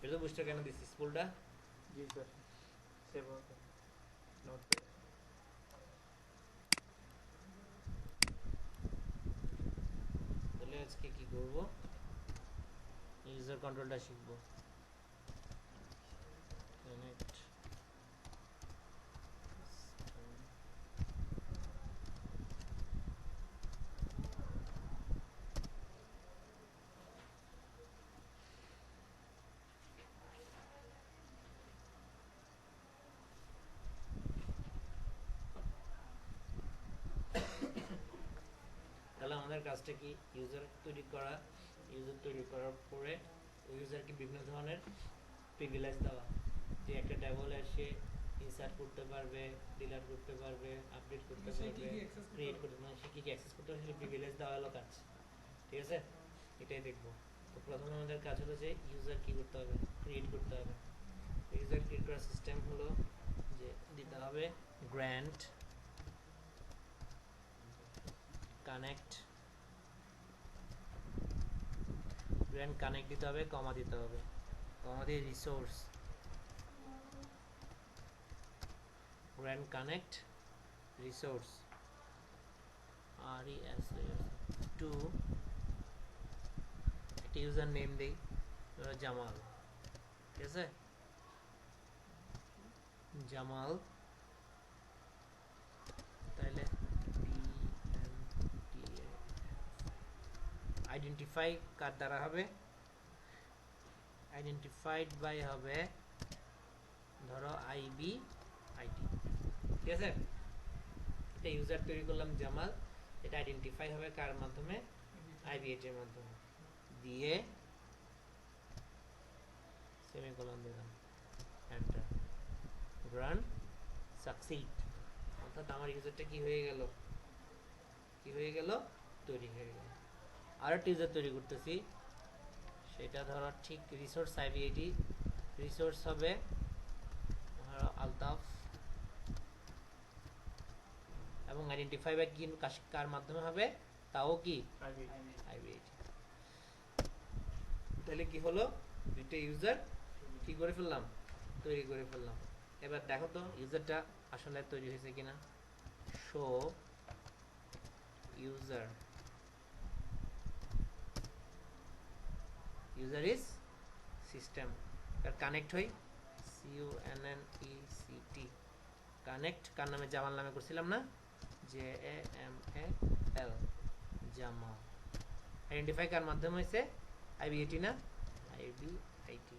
এটা তো বুঝতে কেন দিচ্ছি স্কুলটা? জি স্যার, সেভ হবে নোট। তাহলে আজকে কি করব, ইউজার কন্ট্রোলটা শিখব। কানেক্ট তাহলে আমাদের কাজটা কি, ইউজার তৈরি করা। ইউজার তৈরি করার পরে ওই ইউজারকে বিভিন্ন ধরনের প্রিভিলেজ দেওয়া, যে একটা টেবলে এসে ইনসার্ট করতে পারবে, ডিলিট করতে পারবে, আপডেট করতে পারবে, ক্রিয়েট করতে পারবে, সে কী কী অ্যাক্সেস করতে পারবে সেটা প্রিভিলেজ দেওয়া হলো কাজ। ঠিক আছে, এটাই দেখবো। তো প্রথমে আমাদের কাজ হলো যে ইউজার কী করতে হবে, ক্রিয়েট করতে হবে। ইউজার ক্রিয়েট করার সিস্টেম হলো যে দিতে হবে গ্র্যান্ট কানেক্ট, গ্র্যান্ট কানেক্ট দিতে হবে, কমা দিতে হবে, কমা দিয়ে resource, grant connect resource to একটা ইউজার নেম দিই, জামাল। ঠিক আছে, জামাল। তাহলে আইডেন্টিফাই কার দ্বারা হবে, আইডেন্টিফাইড বাই হবে ধরো আইবি আইডি। ঠিক আছে, এটা ইউজার তৈরি করলাম জামাল, এটা আইডেন্টিফাই হবে কার মাধ্যমে, আইবি আইডির মাধ্যমে, দিয়ে সেমিকোলন দিলাম, এন্টার, রান, সাকসিড। অর্থাৎ আমার ইউজারটা কি হয়ে গেল, কি হয়ে গেল, তৈরি হয়ে গেল। আরেকটা ইউজার তৈরি করতেছি, সেটা ধরো ঠিক রিসোর্স আইবিআইডি, রিসোর্স হবে ধরো আলতাফ, এবং আইডেন্টিফাই বাই কি কার মাধ্যমে হবে, তাও কি আইবিআইডি। তাহলে কি হলো, দুইটা ইউজার কি করে ফেললাম, তৈরি করে ফেললাম। এবার দেখো তো ইউজারটা আসলে তৈরি হয়েছে কিনা, show user, user is system. Connect হই, CUNNECT, কানেক্ট কার নামে, জামাল নামে করছিলাম না, JAMAL, জামাল। আইডেন্টিফাই কার মাধ্যমে হয়েছে, আইবিআইটি না, আইবিআইটি।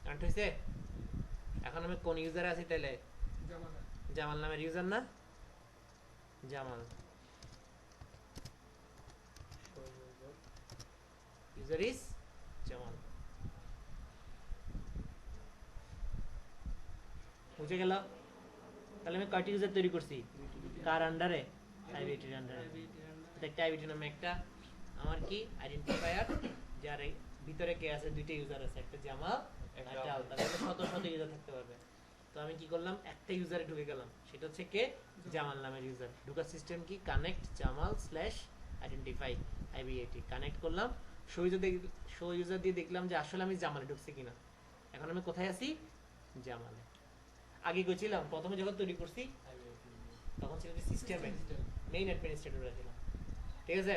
কানেক্ট হয়েছে। এখন আমি কোন ইউজারে আছি তাহলে, জামাল নামের ইউজার না, জামাল, ইউজার ইজ জামাল। বুঝে গেল। তাহলে আমি কয়টি ইউজার তৈরি করছি, কার আন্ডারে, আইবিআইটির আন্ডারে। একটা আইবিআইটি নামে একটা আমার কি আইডেন্টিফায়ার, যার ভিতরে কে আছে, দুইটা ইউজার আছে, একটা জামাল একটা আলতাফ, শত শত ইউজার থাকতে পারবে। তো আমি কি করলাম, একটা ইউজারে ঢুকে গেলাম, সেটা হচ্ছে কে, জামাল নামের ইউজার। ঢুকার সিস্টেম কি, connect Jamal slash identify IBIT, connect করলাম, শো ইউজার দিয়ে দেখলাম যে আসলে আমি জামালে ঢুকছি কিনা। এখন আমি কোথায় আছি, জামালে। আগে গেছিলাম প্রথমে যখন তৈরি করছি তখন ছিল যে সিস্টেমে মেইন অ্যাডমিনিস্ট্রেটর ছিলাম। ঠিক আছে,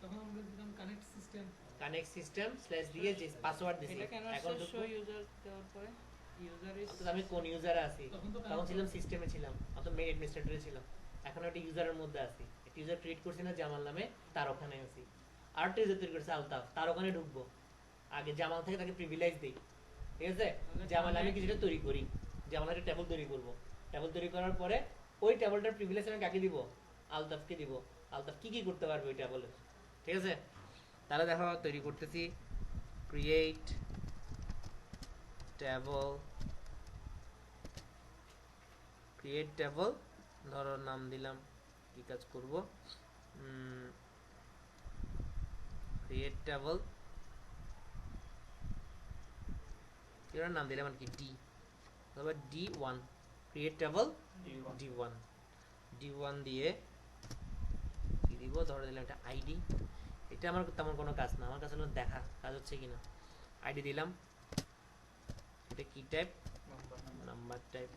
তখন আমরা দিলাম connect system, connect system slash দিয়ে যে পাসওয়ার্ড দিছি, এখন শো ইউজার দেওয়ার পরে ইউজার ইজ, অর্থাৎ আমি কোন ইউজারে আছি, তখন ছিলাম সিস্টেমে ছিলাম, অর্থাৎ মেইন অ্যাডমিনিস্ট্রেটরে ছিলাম। এখন একটা ইউজারের মধ্যে আছি, একটা ইউজার ক্রিয়েট করছি না জামাল নামে, তার ওখানে আছি। আরেকটা ইউজার তৈরি করছে আলতাফ, তার ওখানে ঢুকবো। আগে জামাল থেকে তাকে প্রিভিলেজ দিই। ঠিক আছে, জামাল আমি কিছুটা তৈরি করি, জামাল একটা টেবল তৈরি করবো, টেবল তৈরি করার পরে ওই টেবলটার প্রিভিলেজ আমি কাকে দিব, আলতাফকে দিব। আলতাফ কি কি করতে পারবে ওই টেবলের। ঠিক আছে, তাহলে দেখো তৈরি করতেছি, ক্রিয়েট টেবল, ক্রিয়েট টেবল, ধরো নাম দিলাম, কি কাজ করব, ক্রিয়েট টেবল, এর নাম দিলাম আর কি ডি, তারপর D1, create table D1, D1 দিয়ে দিব, ধরে দিলাম এটা আইডি। এটা আমার তেমন কোনো কাজ না, আমার কাছে হলো দেখা কাজ হচ্ছে কিনা। আইডি দিলাম, এটা কি টাইপ, নাম্বার টাইপ,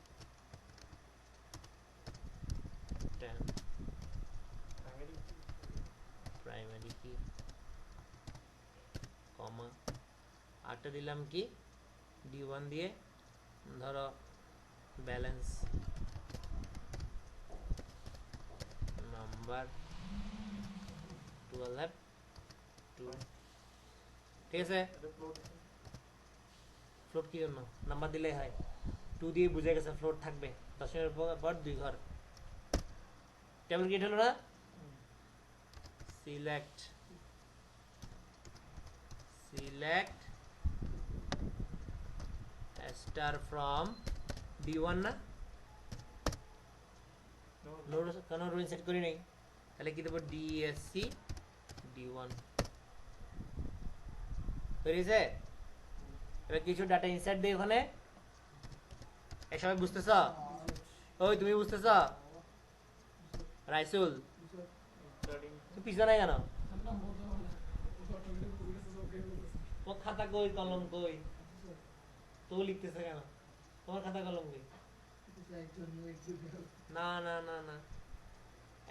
প্রাইমারি কি, কমা, আরটা দিলাম কি D1 দিয়ে, ধরো ব্যালেন্স নাম্বার 12 2, ঠিক আছে। ফ্লোট কি জন্য, নাম্বার দিলেই হয়, 2 দিয়ে বুঝে গেছে ফ্লোট থাকবে, দশমিকের পর 2 ঘর। টেবিল ক্রিয়েট হলো না, সিলেক্ট স্টার ফ্রম D1 না, কোনো রুল সেট করি নাই, তাহলে কি দেবো DSC D1 হয়েছে। এবার কিছু ডাটা ইনসার্ট দিই ওখানে, এই সবাই বুঝতেছ, ওই তুমি বুঝতেছ রাইসুল, তুই পিছনে নাই কেন, তোর খাতা কই কলম কই, তো লিখতেছে কেন, তোমার খাতা কলম কই, না না না না,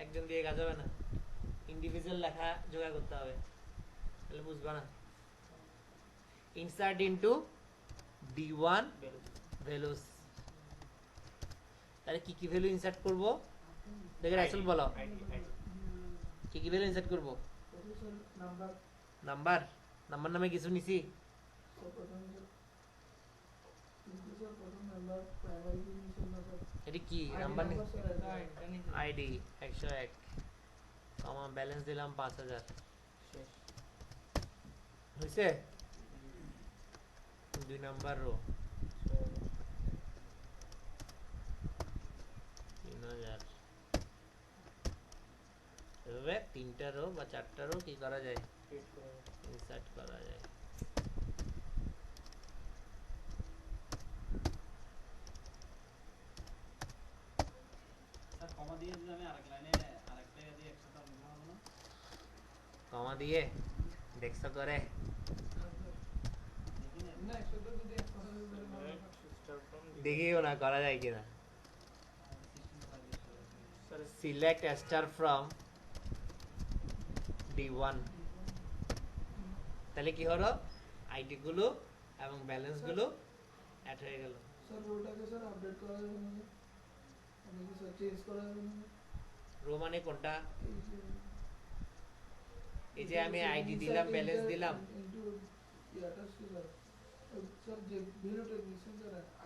একজন দিয়ে কাজ হবে না, ইন্ডিভিজুয়াল লেখা জোগাড় করতে হবে, তাহলে বুঝবা না। ইনসার্ট ইনটু D1 ভ্যালুস, তাহলে কি কি ভ্যালু ইনসার্ট করব, দেখে রাইসুল বলো কি কি ভ্যালু ইনসার্ট করব। নাম্বার, নাম্বার নামে কিছু নিছি, এটি কি নাম্বার, আইডি 101, কমা ব্যালেন্স দিলাম 5000, হয়েছে। 2 নাম্বার রো 3000, এভাবে 3টা রো বা 4টা রো কি করা যায়, ইনসার্ট করা যায়। কমা দিয়ে দেখছো করে, দেখিও না করা যায় কিনা। সিলেক্ট স্টার ফ্রম D1, তাহলে কি হলো, আইডি গুলো এবং ব্যালেন্স গুলো অ্যাড হয়ে গেল। রো মানে কোনটা, এই যে আমি আইডি দিলাম ব্যালেন্স দিলাম,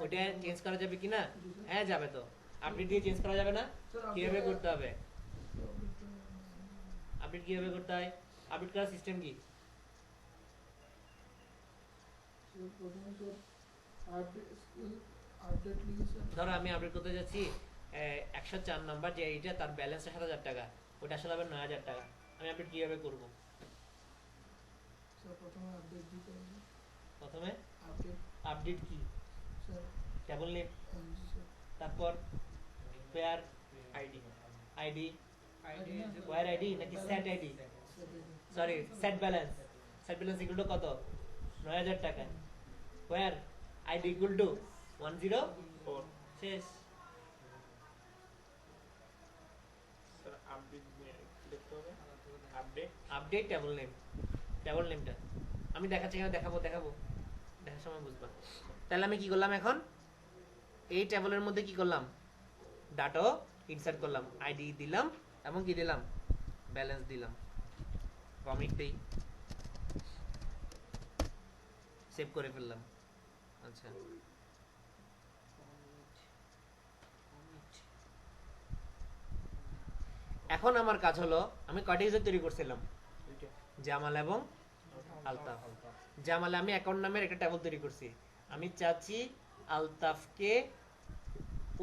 ওটা চেঞ্জ করা যাবে কিনা, হ্যাঁ যাবে তো, আপডেট দিয়ে চেঞ্জ করা যাবে না, কিভাবে করতে হবে, আপডেট কিভাবে করতে হয়, আপডেট করার সিস্টেম কি, ধরো আমি আপডেট করতে যাচ্ছি 104 নাম্বার যে এইটা, তার ব্যালেন্স 7000 টাকা, ওটা আসলে হবে 9000 টাকা, আমি আপডেট কিভাবে করব, প্রথমে আপডেট কি, টেবল নেম, তারপর পেয়ার আইডি, ওয়্যার আইডি নাকি set ID, sorry set balance, set balance equal to কত, 9000 টাকা, ওয়্যার আইডি ইকুয়াল টু 104, শেষ। আপডেট টেবল নেম, টেবল নেমটা আমি দেখাচ্ছি কেন, দেখাবো দেখার সময় বুঝবা। তাহলে আমি কি করলাম, এখন এই টেবলের মধ্যে কি করলাম, ডাটা ইনসার্ট করলাম, আইডি দিলাম এবং কি দিলাম, ব্যালেন্স দিলাম, কমিট দেই, সেভ করে ফেললাম। আচ্ছা এখন আমার কাজ হলো, আমি কয়টা ইউজার তৈরি করছিলাম, জামাল এবং আলতাফ। জামালে আমি অ্যাকাউন্ট নামের একটা টেবল তৈরি করছি, আমি চাচ্ছি আলতাফকে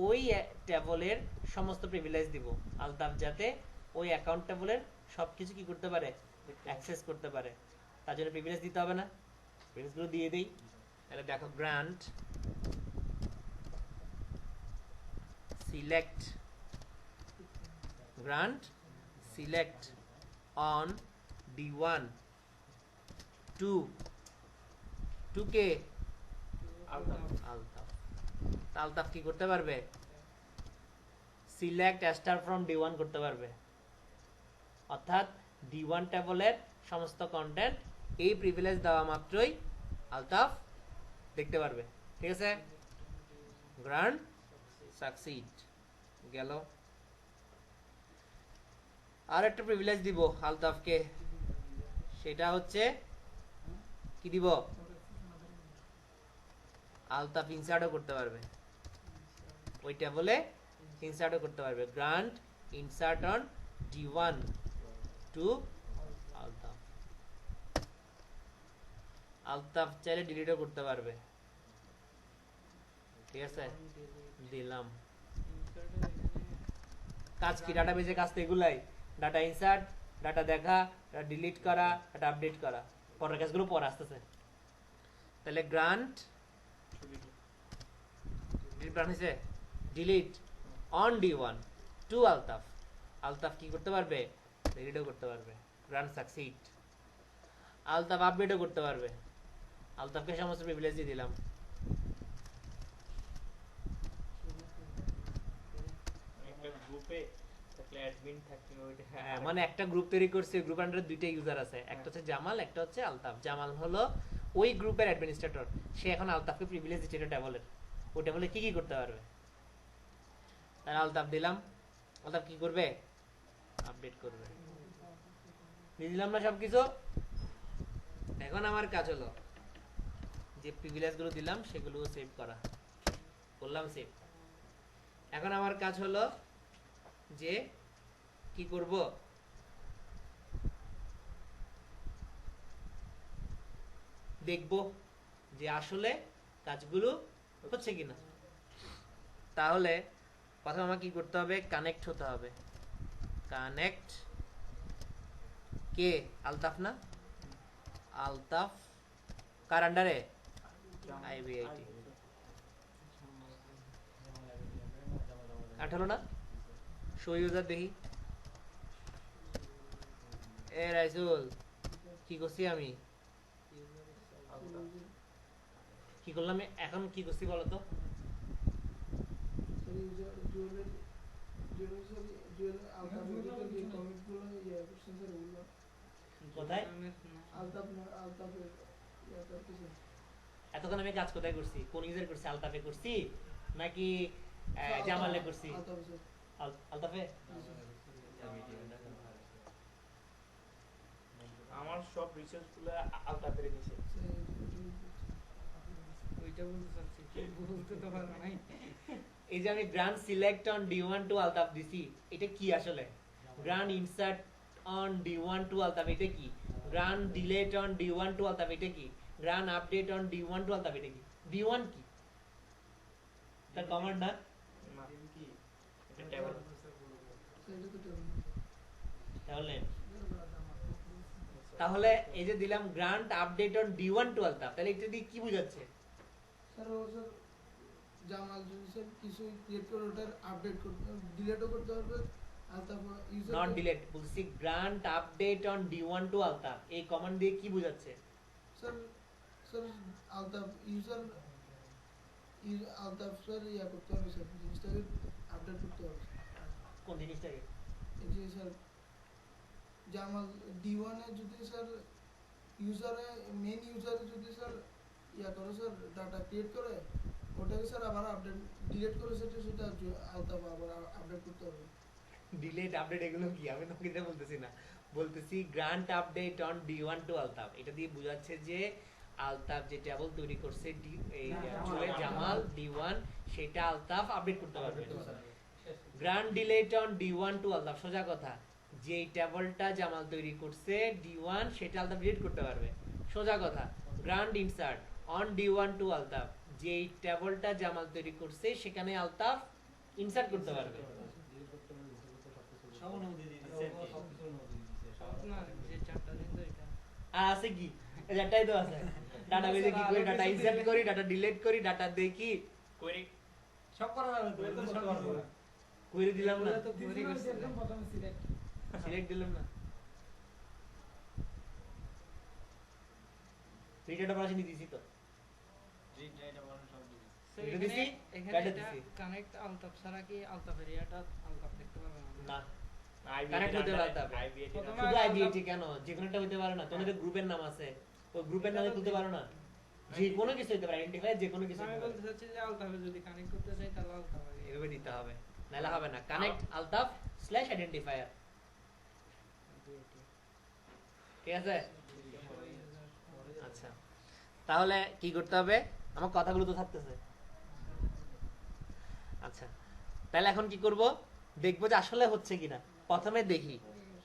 ওই টেবলের সমস্ত প্রিভিলেজ দিব, আলতাফ যাতে ওই অ্যাকাউন্ট টেবলের সবকিছু কি করতে পারে, অ্যাক্সেস করতে পারে, তার জন্য প্রিভিলেজ দিতে হবে না, প্রিভিলেজগুলো দিয়ে দেই। তাহলে দেখো grant select on D1 to কে আলতাফ আলতাফ। আলতাফ কি করতে পারবে? সিলেক্ট স্টার ফ্রম D1 করতে পারবে, অর্থাৎ D1 টেবলের সমস্ত কন্টেন্ট এই প্রিভিলেজ দেওয়া মাত্রই আলতাফ দেখতে পারবে। ঠিক আছে, গ্রান্ড সাকসিড গেল। আর একটা প্রিভিলেজ দিব আলতাফকে, সেটা হচ্ছে কি দিব? আলতাফ ইনসার্টও করতে পারবে, ওই টেবলে ইনসার্টও করতে পারবে। Grant insert on D1 to Altaf. Altaf চাইলে ডিলিটও করতে পারবে। ঠিক আছে, দিলাম। কাজ কি? ডাটাবেজে কাজ তো এগুলাই, ডাটা ইনসার্ট, ডাটা দেখা, ডাটা ডিলিট করা, ডাটা আপডেট করা। পরের কাজগুলো পরে আসতেছে। তাহলে grant delete on D1 to Altaf. Altaf কি করতে পারবে? ডিলিটও করতে পারবে। Grant succeed. আলতাফ আপডেটও করতে পারবে। আলতাফকে সমস্ত প্রিভিলেজ দিয়ে দিলাম। একটা গ্রুপে থাকলে অ্যাডমিন থাকে ওইটা। হ্যাঁ, মানে একটা গ্রুপ তৈরি করছে, গ্রুপ আন্ডারে দুইটা ইউজার আছে, একটা হচ্ছে জামাল, একটা হচ্ছে আলতাফ। জামাল হলো ওই গ্রুপের অ্যাডমিনিস্ট্রেটর, সে এখন আলতাফকে প্রিভিলেজ দিচ্ছে এটা টেবলের। ওই টেবলে কি কি করতে পারবে? তার আলতাফ দিলাম। আলতাফ কি করবে? আপডেট করবে। দিয়ে দিলাম না সবকিছু? এখন আমার কাজ হলো যে প্রিভিলেজ গুলো দিলাম সেগুলো সেভ করা। করলাম সেভ। এখন আমার কাজ হলো যে কি করব? দেখব যে আসলে কাজগুলো হচ্ছে কিনা। তাহলে প্রথমে আমাকে কি করতে হবে? কানেক্ট হতে হবে। কানেক্ট কে? আলতাফ না? আলতাফ কার আন্ডারে? আইবিআইটি। কাট হলো না? শো ইউজার দেখি। এ রাইসুল, কি করছি আমি? কি করলাম এখন? কি করছি বলো তো? কোথায়? এতক্ষণ আমি কাজ কোথায় করছি? কোন ইউজার করছি? আলতাফে করছি নাকি জামালে করছি? আলতাফে। আমার সব রিসার্চ গুলো আলতাফের গেছে। ওইটা বলতে চাচ্ছি, বলতে তো পারবো নাই। এই যে আমি grant select on D1 to Altaf দিছি, এটা কি আসলে? Grant insert on D1 to Altaf এটা কি? Grant delete on D1 to Altaf এটা কি? Grant update on D1 to Altaf এটা কি? D1 কি? তার কমান্ড না? না এটা টেবল। তাহলে তাহলে এই যে দিলাম grant update on D1 to Altaf, তাহলে এটা দিয়ে কি বোঝাচ্ছে? স্যার ও স্যার জামাল যদি স্যার কিছু ক্রিয়েট করে ওটার আপডেট করতে ডিলিটও করতে পারবে আলতাফ ইউজার নট ডিলিট বলছি, grant update on D1 to Altaf, এই কমান্ড দিয়ে কি বোঝাচ্ছে? Sir sir Altaf user Altaf sir ইয়া করতে হবে স্যার জিনিসটাকে আপডেট করতে হবে কোন জিনিসটাকে? এই যে স্যার জামাল D1 এ যদি স্যার ইউজারে মেইন ইউজারে যদি স্যার ইয়া করে স্যার ডাটা ক্রিয়েট করে ওটাকে স্যার আবার আপডেট ডিলিট করে সেটা আলতাফ আবার আপডেট করতে হবে। ডিলিট আপডেট এগুলো কি? আমি তোমাকে এটা বলতেছি না, বলতেছি grant update on D1 to Altaf. এটা দিয়ে বোঝাচ্ছে যে আলতাফ যে টেবল তৈরি করছে চলে জামাল D1, সেটা আলতাফ আপডেট করতে পারবে। Grant delete on D1 to Altaf, সোজা কথা, যে টেবলটা জামাল তৈরি করছে D1 সেটা আলতাফ ডিলিট করতে পারবে। সোজা কথা, grant insert on D1 to Altaf, যে টেবলটা জামাল তৈরি করছে সেখানে আলতাফ ইনসার্ট করতে পারবে। না, যে চারটা দিন তো এটা আছে কি? এটাই তো আছে। ডাটাবেজে কি করি? ডাটা ইনসার্ট করি, ডাটা ডিলিট করি, ডাটা দেখি, কোয়েরি সব করা যাবে তো, এটা সব কোয়েরি দিলাম না, তো কোয়েরি করছি। সিলেক্ট দিলাম না। রিড অপারেশন দিছি তো রিড রাইট অপারেশন সব দিছি So, এটা দিছি, এখানে কাটা এটা দিছি। কানেক্ট আলতাফ ছাড়া কি আলতাফ এরিয়াটা আলতাফ দেখতে পারবে না না আইবিএটি Connect হতে পারতে হবে। আইবিএটি প্রথমে শুধু আইডিএটি কেন যে কোনোটা হতে পারে না তোমাদের গ্রুপের নাম আছে ওই গ্রুপের নামে তুলতে পারো না যে কোনো কিছু হতে পারে আইডেন্টিফাই যে কোনো কিছু আমি হতে পারে। বলতে চাচ্ছি যে আলতাফে যদি কানেক্ট করতে চাই তাহলে আলতাফ আগে এভাবে দিতে হবে নাহলে হবে না কানেক্ট আলতাফ স্ল্যাশ আইডেন্টিফায়ার ঠিক আছে আচ্ছা তাহলে কি করতে হবে আমার কথাগুলো তো থাকতেছে আচ্ছা তাহলে এখন কি করব দেখবো যে আসলে হচ্ছে কিনা প্রথমে দেখি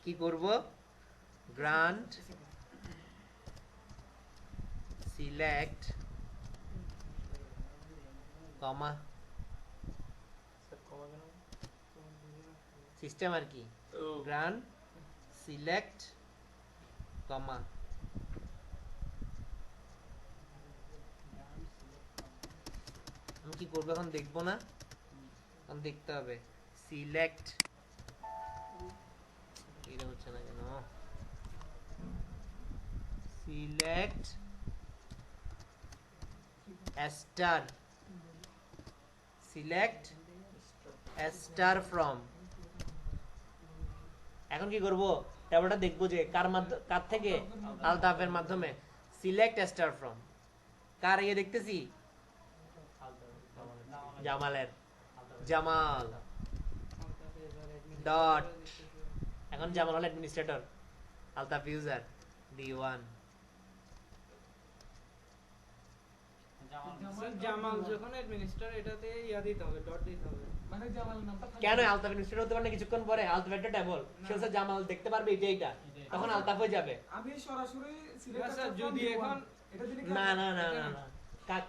কি করব গ্রান্ট সিলেক্ট কমা স্যার কমা কেন সিস্টেম আর কি ও গ্রান্ট সিলেক্ট কমা আমি কি করবো এখন দেখবো না এখন দেখতে হবে সিলেক্ট এটা হচ্ছে না কেন select star select star from এখন কি করব ট্যাবলেটটা দেখবো যে কার থেকে আলতাফের মাধ্যমে সিলেক্ট স্টার ফ্রম কার ইয়ে দেখতেছি জামালের জামাল ডট এখন জামাল হল administrator Altaf user D1 Jamal যখন অ্যাডমিনিস্ট্রেটর এটাতে ইয়া দিতে হবে ডট দিতে হবে মানে জামাল নামটা থাকবে। কেন আলতাফ অ্যাডমিনিস্ট্রেটর হতে পারে না কিছুক্ষণ পরে আলতাফ একটা ট্যাবল সে হচ্ছে জামাল দেখতে পারবে এইটা তখন আলতাফ হয়ে যাবে আমি সরাসরি না স্যার, যদি এখন এটা দিলে না না না না না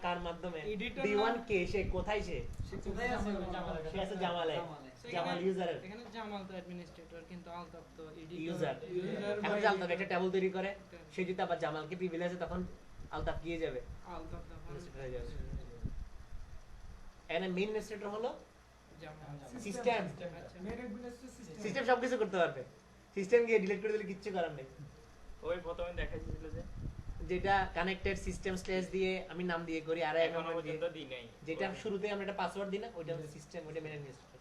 কার মাধ্যমে Editor D1 না- কে সে কোথায় সে সে কোথায় আছে জামালের সে আছে জামালে জামাল ইউজারের এখানে জামাল তো অ্যাডমিনিস্ট্রেটর কিন্তু আলতাফ তো এডিটর ইউজার এখন যে আলতাফ একটা ট্যাবল তৈরি করে সে যদি আবার জামালকে প্রিভিলেজ তখন আলতাফ গিয়ে যাবে আলতাফ তখন Administrator হয়ে যাবে। এখানে মেইন অ্যাডমিনিস্ট্রেটর হলো জামাল সিস্টেম আচ্ছা মেন অ্যাডমিনিস্ট্রেটর সিস্টেম সিস্টেম সবকিছু করতে পারবে সিস্টেম গিয়ে ডিলিট করে দিলে কিচ্ছু করার নেই ওই প্রথমে দেখাইছিল যে যেটা কানেক্টেড সিস্টেম স্ল্যাশ দিয়ে আমি নাম দিয়ে করি আর এক এখনো নাম্বার দিয়ে পর্যন্ত দিই নাই যেটা শুরুতে আমরা একটা পাসওয়ার্ড দিই না ওইটা হচ্ছে সিস্টেম ওইটা মেন অ্যাডমিনিস্ট্রেটর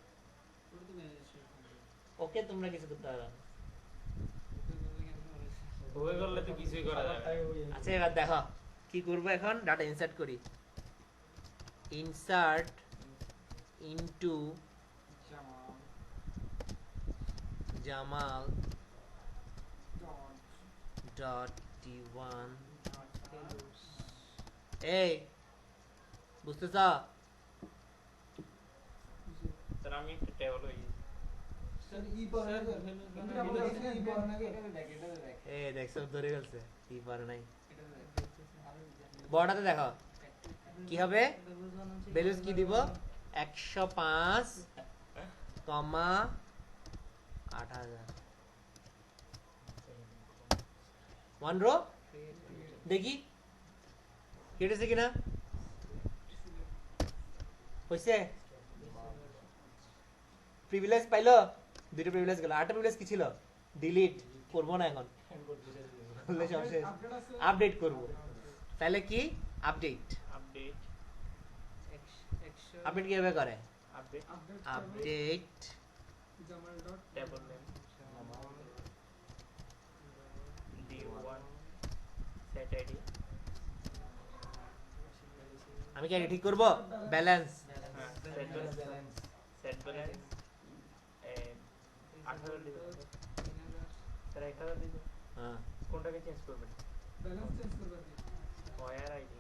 ওকে তোমরা কিছু করতে পারবে না ওই করলে তো কিছুই করা যাবে না। আচ্ছা এবার দেখো কি করবো এখন ডাটা ইনসার্ট করি insert into Jamal dot D1 এই বুঝতেছ স্যার আমি একটা টেবল হয়ে গেছি স্যার ই পড়ে না স্যার আমরা বলছি ই পড়ে না এই দেখছো ধরে গেছে কি পারে নাই বড়টাতে দেখো কি হবে ভ্যালুস কি দিব 105 কমা 8000 ওয়ান রো দেখি কেটেছে কিনা হইছে প্রিভিলেজ পাইলো দুইটা প্রিভিলেজ গেল আরেকটা প্রিভিলেজ কি ছিল ডিলিট করবো না এখন বললে সব শেষ আপডেট আছে আপডেট করব তাহলে কি আপডেট আপডেট আপডেট কিভাবে করে update update Jamal dot table name D1 set ID আমি কি আগে ঠিক করব ব্যালেন্স হ্যাঁ সেট ব্যালেন্স 8000 দিব স্যার 1000 দিব হ্যাঁ কোনটাকে চেঞ্জ করবেন ব্যালেন্স চেঞ্জ করবে কি ওয়ার আইডি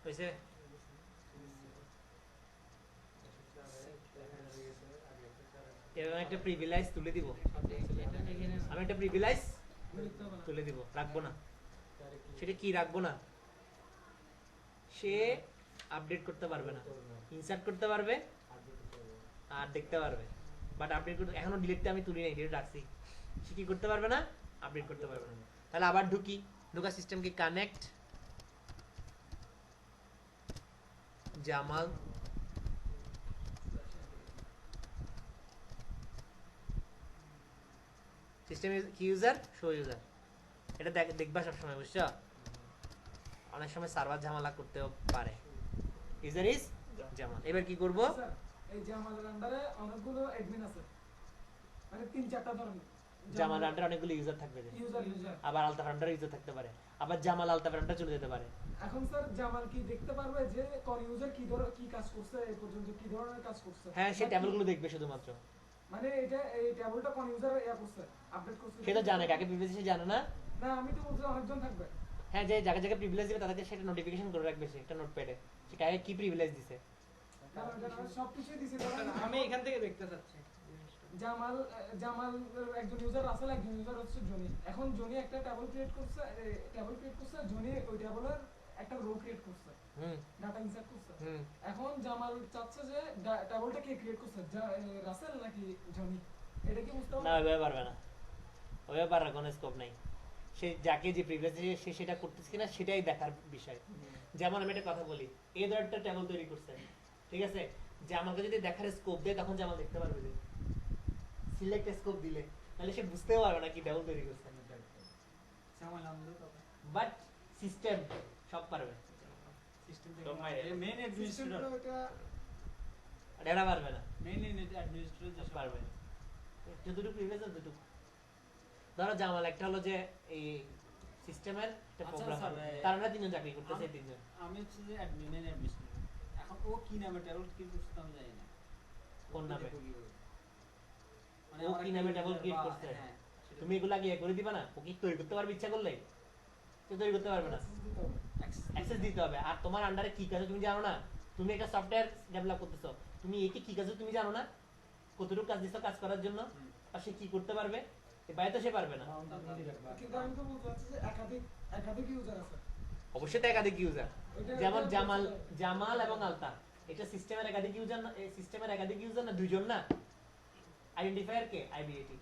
হইছে এবার একটা প্রিভিলেজ তুলে দিব আমি একটা প্রিভিলেজ তুলে দিব রাখবো না সেটা কি রাখবো না সে আপডেট করতে পারবে না ইনসার্ট করতে পারবে আর দেখতে পারবে বাট আপডেট করতে এখনো ডিলিটটা আমি তুলি নাই ডিলিট রাখছি সে কি করতে পারবে না আপডেট করতে পারবে না তাহলে আবার ঢুকি ঢুকা সিস্টেমকে কানেক্ট জামাল সিস্টেম কি ইউজার শো ইউজার, এটা দেখবা সবসময়, বুঝছো? অনেক সময় সার্ভার ঝামেলা করতেও পারে। User is Jamal. এবার কি করব? স্যার এই জামালের আন্ডারে অনেকগুলো অ্যাডমিন আছে, মানে 3-4টা ধরনের জামাল আন্ডার অনেকগুলো ইউজার থাকবে যে, ইউজার। আবার আলতাফ আন্ডার ইউজার থাকতে পারে, আবার জামাল আলতাফ আন্ডার চলে যেতে পারে। এখন স্যার জামাল কি দেখতে পারবে যে কোন ইউজার কি কাজ করছে, এই পর্যন্ত কি ধরনের কাজ করছে? হ্যাঁ, সে ট্যাবলগুলো দেখবে শুধুমাত্র। মানে এটা এই ট্যাবলটা কোন ইউজার করছে, আপডেট করছে, সে তো জানে কাকে প্রিভিলেজ সে জানে না। না আমি তো বলছি অনেকজন থাকবে। হ্যাঁ, যে যাকে যাকে প্রিভিলেজ দিবে তাদেরকে সেটা নোটিফিকেশন করে রাখবে, সে একটা নোটপ্যাডে সে কাকে কি প্রিভিলেজ দিছে। সবকিছুই দিছে। আমি এখান থেকে দেখতে চাচ্ছি জামাল একজন ইউজার, রাসেল একজন ইউজার হচ্ছে জনি। এখন জনি একটা ট্যাবল ক্রিয়েট করছে, জনি ওই ট্যাবলের একটা রো ক্রিয়েট করছে, ডাটা ইনসার্ট করছে। এখন জামাল চাচ্ছে যে ট্যাবলটা কে ক্রিয়েট করছে, রাসেল নাকি জনি? এটা কি বুঝতে না, ওইভাবে পারবে না, ওইভাবে পারার কোনো স্কোপ নাই। সে যাকে যে প্রিভিলেজ দিয়েছে সে সেটা করতেছে কিনা সেটাই দেখার বিষয়। যেমন আমি একটা কথা বলি, এই ধর একটা ট্যাবল তৈরি করছে, ঠিক আছে, জামালকে যদি দেখার স্কোপ দেয় তখন জামাল দেখতে পারবে, যে সিলেক্ট স্কোপ দিলে তাহলে সে বুঝতেও পারবে না কি ট্যাবল তৈরি করছে। বাট সিস্টেম সব পারবে, সব মাইরে মেইন অ্যাডমিনিস্ট্রেটর আর এরা পারবে না, মেইন অ্যাডমিনিস্ট্রেটর পারবে না। যতটুকু প্রিভিলেজ যতটুকু। ধরো জামাল একটা হলো যে এই সিস্টেমের একটা আচ্ছা, প্রোগ্রাম, স্যার, তার আমরা তিনজন চাকরি করতেছে, তিনজন। আমি হচ্ছে যে মেইন অ্যাডমিনিস্ট্রেটর। এখন ও কি নামে ট্যাবল কি করছে আমি জানি না। কোন নামে? মানে ও আমার কি একটা নামে user ট্যাবল ক্রিয়েট বা- করছে? হ্যাঁ, সেটা তুমি এগুলা গিয়ে করে দিবা না? ও কি তৈরি করতে পারবে ইচ্ছা করলে? তো তৈরি করতে পারবে না, access অ্যাক্সেস দিতে হবে। আর তোমার আন্ডারে কি কাজ তুমি জানো না, তুমি একটা সফটওয়্যার ডেভেলপ করতেছো, তুমি একে কি কাজ তুমি জানো না, কতটুকু কাজ দিছো কাজ করার জন্য, আর সে কি করতে পারবে, এর বাইরে তো সে পারবে না। কিন্তু আমি তো বলতে চাচ্ছি যে একাধিক ইউজার আছে। অবশ্যই তো একাধিক ইউজার, ওইটা- যেমন ওইটা জামাল এবং আলতাফ, এটা সিস্টেমের একাধিক ইউজার না, সিস্টেমের একাধিক ইউজার না, দুইজন না। আইডেন্টিফায়ার কে? আইবিএটি,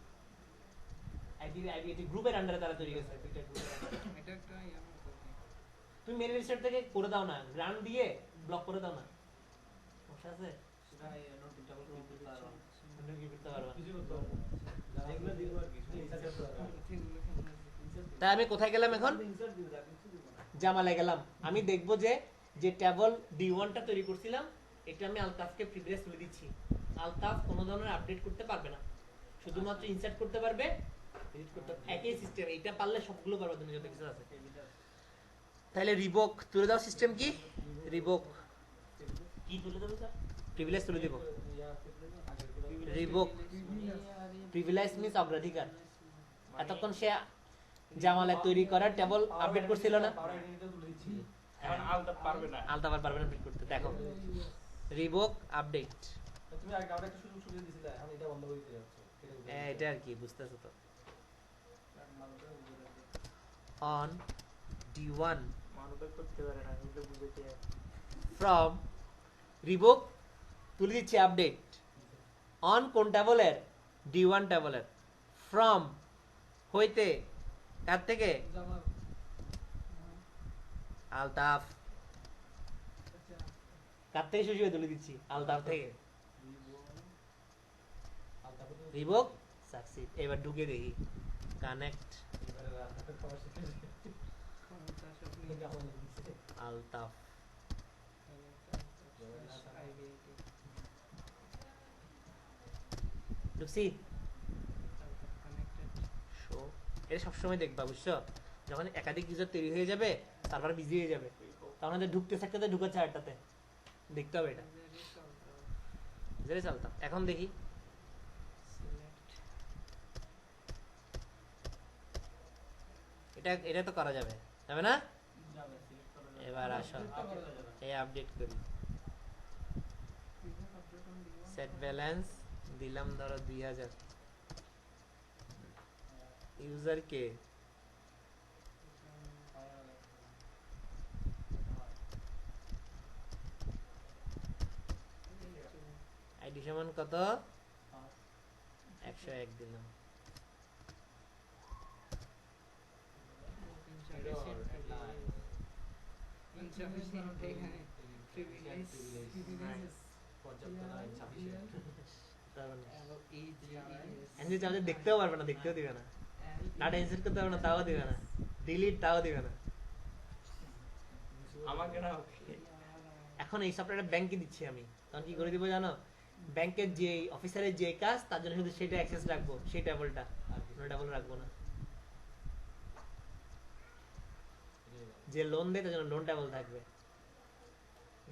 আইবিএটি গ্রুপের আন্ডারে তারা তৈরি করেছে, দুইটা গ্রুপের আন্ডারে। এটা একটা তুমি মেন রেজিস্টার থেকে করে দাও না, গ্রান্ড দিয়ে ব্লক করে দাও না, সমস্যা আছে? সেটা নোট ট্যাবল কি করতে পারবো না। অন্য কি করতে পারবা? এগুলো দিব আর কি তাই আমি কোথায় গেলাম এখন? জামালে গেলাম। আমি দেখবো যে যে ট্যাবল D1টা তৈরি করছিলাম, এটা আমি আলতাফকে প্রিভিলেজ তুলে দিচ্ছি। আলতাফ কোনো ধরনের আপডেট করতে পারবে না, শুধুমাত্র ইনসার্ট করতে পারবে, এডিট করতে পারবে। একই সিস্টেম, এটা পারলে সবগুলো পারবে তুমি, যত কিছু আছে। তাহলে রিভোক তুলে দাও। সিস্টেম কি? রিভোক কি তুলে দেবো স্যার? প্রিভিলেজ তুলে দিব। রিভোক প্রিভিলেজ মিন্স অগ্রাধিকার। এতক্ষণ সে জামালে তৈরি করার টেবল আপডেট করছিল না, এখন আলতা পারবে না। আলতা আবার পারবে না আপডেট করতে। দেখো রিভোক আপডেট, তুমি আগে একটা সুযোগ সুবিধা দিছিলে, এখন এটা বন্ধ করে দিতে যাচ্ছ। এটা আর কি বুঝতেছো তো। অন D1 মানুষ করতে পারে না, এগুলো বুঝতে ফ্রম রিভোক তুলে দিচ্ছি আপডেট অন কোন টেবলের? D1 টেবলের। ফ্রম হইতে, কার থেকে? জামাল। আলতাফ। আচ্ছা কার থেকে শুরু তুলে দিচ্ছি? আলতাফ থেকে। Revoke succeed. এবার ঢুকে দেখি কানেক্ট আলতাফ। ঢুকছি। শো এটা সবসময় দেখবা, বুঝছো? যখন একাধিক ইউজার তৈরি হয়ে যাবে, সার্ভার বিজি হয়ে যাবে, তখন ওদের ঢুকতে থাকতে ঢুকাচ্ছে আটটাতে, দেখতে হবে এটা। জেরে চলতাম। এখন দেখি এটা তো করা যাবে, যাবে না? এবার আসো এই আপডেট করি। সেট ব্যালেন্স দিলাম ধরো 2000। ইউজার কে? আইডি সমান কত? 101 দিলাম। এনজি চার্জে দেখতেও পারবে না, দেখতেও দিবে না, ডাটা ইনসার্ট করতে পারবে না, তাও দিবে না, ডিলিট তাও দিবে না। আমাকে না এখন এই সফটওয়্যারটা ব্যাংকে দিচ্ছি আমি, তখন কি করে দিব জানো? ব্যাংকের যে অফিসারের যে কাজ তার জন্য শুধু সেটা অ্যাক্সেস রাখবো, সেই টেবলটা, অন্য টেবল রাখবো না। যে লোন দেয় তার জন্য লোন টেবল থাকবে,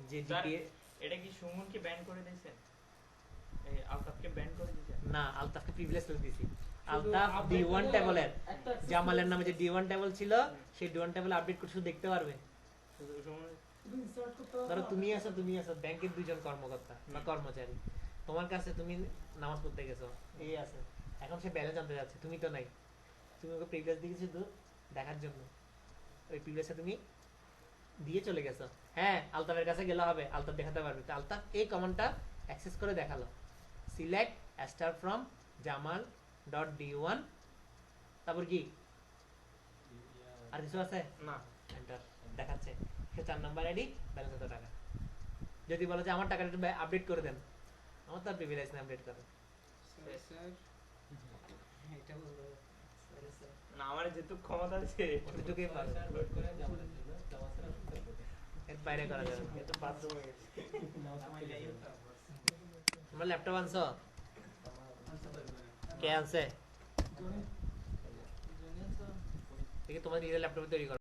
যে স্যার, জিপিএ। এটা কি সুমনকে ব্যান করে দিয়েছেন? এই আলতাফকে ব্যান করে দিয়েছেন? না, আলতাফকে প্রিভিলেজ করে দিয়েছি। আলতাফ D1 টেবলের জামালের নামে যে D1 টেবল ছিল, সেই D1 টেবল আপডেট করে শুধু দেখতে পারবে। শুধু সুমন শুধু ইনসার্ট করতে ধরো তুমি আছো ব্যাংকের দুইজন কর্মকর্তা বা কর্মচারী, তোমার কাছে তুমি নামাজ পড়তে গেছো, এই আছে, এখন সে ব্যালেন্স জানতে যাচ্ছে, তুমি তো নাই, তুমি ওকে প্রিভিলেজ দিয়েছো শুধু দেখার জন্য, ওই প্রিভিলেজটা তুমি দিয়ে চলে গেছো। হ্যাঁ, আলতাফের কাছে গেলে হবে, আলতাফ দেখাতে পারবে। তো আলতাফ এই কমান্ডটা অ্যাক্সেস করে দেখালো, select star from Jamal dot D1, তারপর কি আর কিছু আছে? না। এন্টার দেখাচ্ছে, সে 4 নাম্বার আইডি, ব্যালেন্স কত টাকা। যদি বলো যে আমার টাকাটা একটু আপডেট করে দেন, আমার তো আর প্রিভিলেজ না আপডেট করে। না, আমার যেটুকু ক্ষমতা আছে অতটুকুই পারবে, এর বাইরে করা যাবে না। এটা বাথরুম হয়ে গেছে। তোমার ল্যাপটপ আনছো? কে আনছে? জনি দেখি তোমার নিজের ল্যাপটপে তৈরি করো।